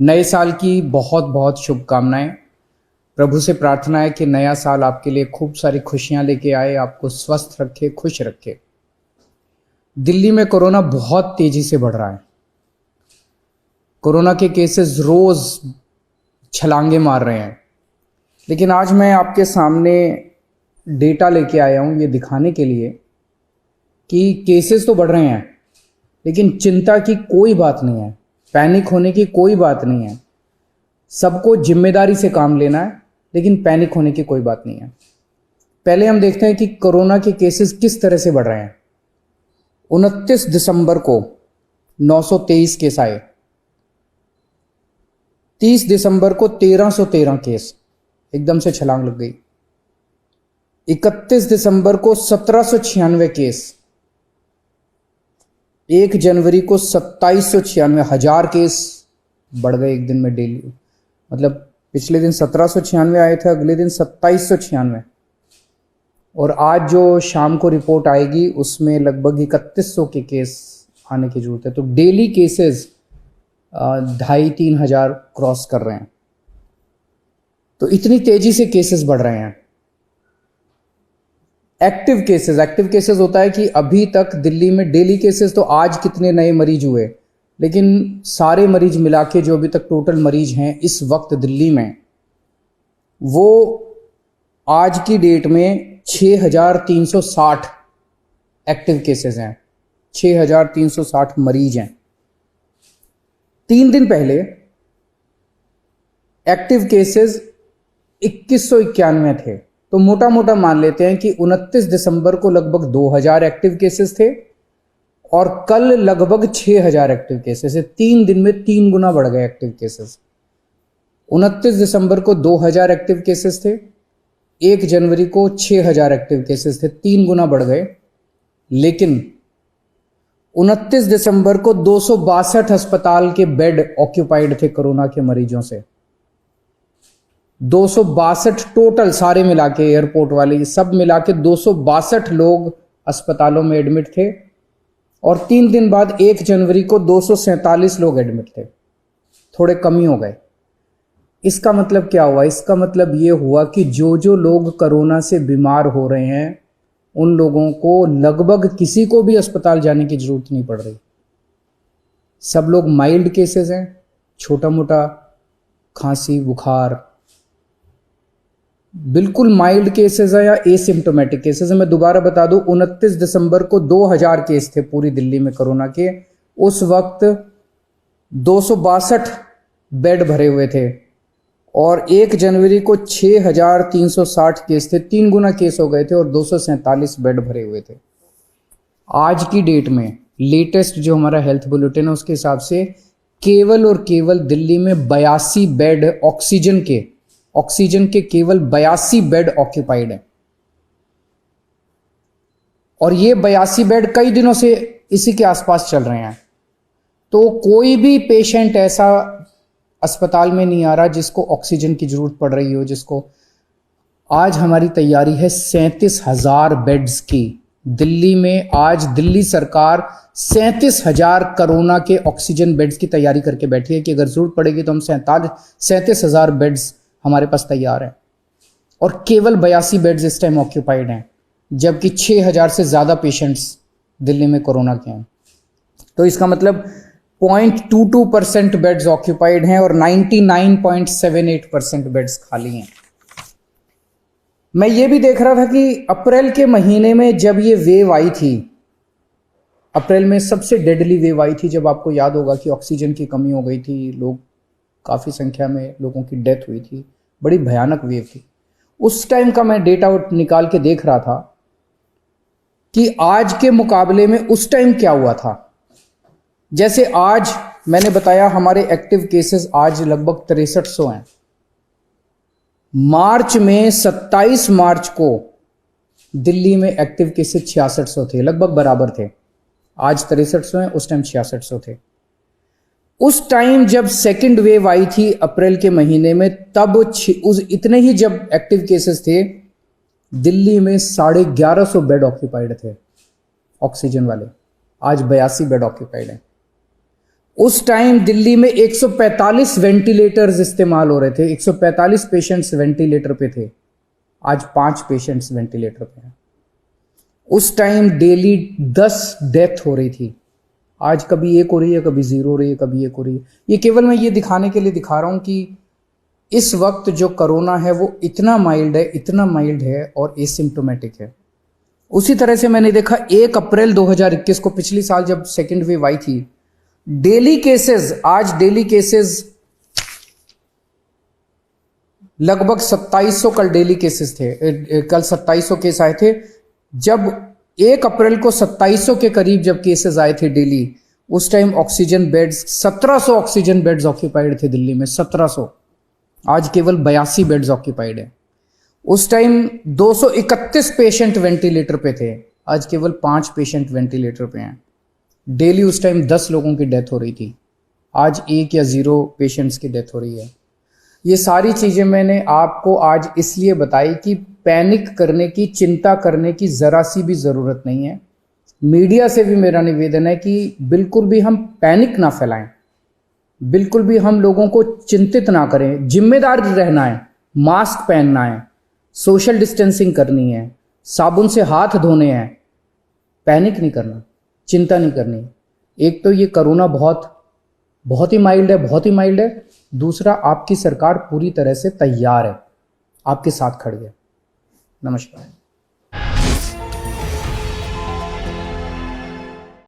नए साल की बहुत बहुत शुभकामनाएं। प्रभु से प्रार्थना है कि नया साल आपके लिए खूब सारी खुशियां लेके आए, आपको स्वस्थ रखे, खुश रखे। दिल्ली में कोरोना बहुत तेजी से बढ़ रहा है। कोरोना के केसेस रोज छलांगे मार रहे हैं। लेकिन आज मैं आपके सामने डेटा लेके आया हूं ये दिखाने के लिए कि केसेस तो बढ़ रहे हैं, लेकिन चिंता की कोई बात नहीं है, पैनिक होने की कोई बात नहीं है। सबको जिम्मेदारी से काम लेना है, लेकिन पैनिक होने की कोई बात नहीं है। पहले हम देखते हैं कि कोरोना के केसेस किस तरह से बढ़ रहे हैं। 29 दिसंबर को 923 केस आए, 30 दिसंबर को 1313 केस, एकदम से छलांग लग गई। 31 दिसंबर को 1796 केस, 1 जनवरी को 2796, 1000 केस बढ़ गए एक दिन में डेली। मतलब पिछले दिन 1796 आए थे, अगले दिन 2796, और आज जो शाम को रिपोर्ट आएगी उसमें लगभग 3100 के केस आने की जरूरत है। तो डेली केसेस 2500-3000 हजार क्रॉस कर रहे हैं। तो इतनी तेजी से केसेस बढ़ रहे हैं। एक्टिव केसेस होता है कि अभी तक दिल्ली में डेली केसेस, तो आज कितने नए मरीज हुए, लेकिन सारे मरीज मिला के जो अभी तक टोटल मरीज हैं इस वक्त दिल्ली में, वो आज की डेट में 6360 एक्टिव केसेस हैं, 6360 मरीज हैं। 3 दिन पहले एक्टिव केसेस 2191 थे। तो मोटा मोटा मान लेते हैं कि 29 दिसंबर को लगभग 2000 एक्टिव केसेस थे और कल लगभग 6000 एक्टिव केसेस है। 3 दिन में 3 गुना बढ़ गए एक्टिव केसेस। 29 दिसंबर को 2000 एक्टिव केसेस थे, 1 जनवरी को 6000 एक्टिव केसेस थे, 3 गुना बढ़ गए। लेकिन 29 दिसंबर को 262 अस्पताल के बेड ऑक्यूपाइड थे कोरोना के मरीजों से। 262 टोटल, सारे मिला के, एयरपोर्ट वाले सब मिला के 262 लोग अस्पतालों में एडमिट थे। और 3 दिन बाद 1 जनवरी को 247 लोग एडमिट थे, थोड़े कम ही हो गए। इसका मतलब क्या हुआ? इसका मतलब ये हुआ कि जो लोग कोरोना से बीमार हो रहे हैं उन लोगों को लगभग किसी को भी अस्पताल जाने की जरूरत नहीं पड़ रही। सब लोग माइल्ड केसेस हैं, छोटा मोटा खांसी बुखार, बिल्कुल माइल्ड केसेस है या एसिम्टोमेटिक केसेस है। मैं दोबारा बता दूं, 29 दिसंबर को 2000 केस थे पूरी दिल्ली में कोरोना के। उस वक्त 262 बेड भरे हुए थे और 1 जनवरी को 6360 केस थे, 3 गुना केस हो गए थे और 247 बेड भरे हुए थे। आज की डेट में लेटेस्ट जो हमारा हेल्थ बुलेटिन है उसके हिसाब से केवल और केवल दिल्ली में 82 बेड ऑक्सीजन के केवल 82 बेड ऑक्यूपाइड है। और ये 82 बेड कई दिनों से इसी के आसपास चल रहे हैं। तो कोई भी पेशेंट ऐसा अस्पताल में नहीं आ रहा जिसको ऑक्सीजन की जरूरत पड़ रही हो। जिसको आज हमारी तैयारी है 37,000 बेड्स की। दिल्ली में आज दिल्ली सरकार 37,000 कोरोना के ऑक्सीजन बेड्स की तैयारी करके बैठी है कि अगर जरूरत पड़ेगी तो हम 37,000 बेड्स हमारे पास तैयार है। और केवल 82 बेड्स इस टाइम ऑक्यूपाइड हैं, जबकि 6000 से ज़्यादा पेशेंट्स दिल्ली में कोरोना के हैं। तो इसका मतलब 0.22% बेड्स ऑक्यूपाइड हैं और 99.78% बेड्स खाली हैं। मैं ये भी देख रहा था कि अप्रैल के महीने में जब ये वेव आई थी, अप्रैल में सबसे डेडली वेव आई थी, जब आपको याद होगा कि ऑक्सीजन की कमी हो गई थी, लोग काफ़ी संख्या में लोगों की डेथ हुई थी, बड़ी भयानक वेव थी। उस टाइम का मैं डेटा निकाल के देख रहा था कि आज के मुकाबले में उस टाइम क्या हुआ था। जैसे आज मैंने बताया हमारे एक्टिव केसेस आज लगभग 6300 हैं। मार्च में 27 मार्च को दिल्ली में एक्टिव केसेस 6600 थे, लगभग बराबर थे। आज 6300 हैं, उस टाइम 6600 थे। उस टाइम जब सेकंड वेव आई थी अप्रैल के महीने में, तब उस इतने ही जब एक्टिव केसेस थे, दिल्ली में 1150 बेड ऑक्यूपाइड थे ऑक्सीजन वाले। आज 82 बेड ऑक्यूपाइड हैं। उस टाइम दिल्ली में 145 वेंटिलेटर्स इस्तेमाल हो रहे थे, 145 पेशेंट्स वेंटिलेटर पे थे, आज 5 पेशेंट्स वेंटिलेटर पे हैं। उस टाइम डेली 10 डेथ हो रही थी, आज कभी 1 हो रही है, कभी 0 हो रही है, कभी 1 हो रही है। ये केवल मैं ये दिखाने के लिए दिखा रहा हूँ कि इस वक्त जो कोरोना है वो इतना माइल्ड है, इतना माइल्ड है और एसिम्प्टोमेटिक है। उसी तरह से मैंने देखा 1 अप्रैल 2021 को, पिछली साल जब सेकेंड वेव आई थी, डेली केसेस, आज डेली केसेस लगभग 2700, कल डेली केसेस थे, कल 2700 केस आए थे। जब 1 अप्रैल को 2700 के करीब जब केसेस आए थे डेली, उस time oxygen beds 1700 oxygen beds occupied थे दिल्ली में, 1700। आज केवल 82 बेड्स ऑक्यूपाइड है। उस टाइम 231 पेशेंट वेंटिलेटर पे थे, आज केवल 5 पेशेंट वेंटिलेटर पे हैं। डेली उस टाइम 10 लोगों की डेथ हो रही थी, आज 1 या 0 पेशेंट्स की डेथ हो रही है। ये सारी चीज़ें मैंने आपको आज इसलिए बताई कि पैनिक करने की, चिंता करने की ज़रा सी भी ज़रूरत नहीं है। मीडिया से भी मेरा निवेदन है कि बिल्कुल भी हम पैनिक ना फैलाएं, बिल्कुल भी हम लोगों को चिंतित ना करें। जिम्मेदार रहना है, मास्क पहनना है, सोशल डिस्टेंसिंग करनी है, साबुन से हाथ धोने हैं, पैनिक नहीं करना, चिंता नहीं करनी। एक तो ये कोरोना बहुत ही माइल्ड है, बहुत ही माइल्ड है। दूसरा, आपकी सरकार पूरी तरह से तैयार है, आपके साथ खड़ी है। नमस्कार।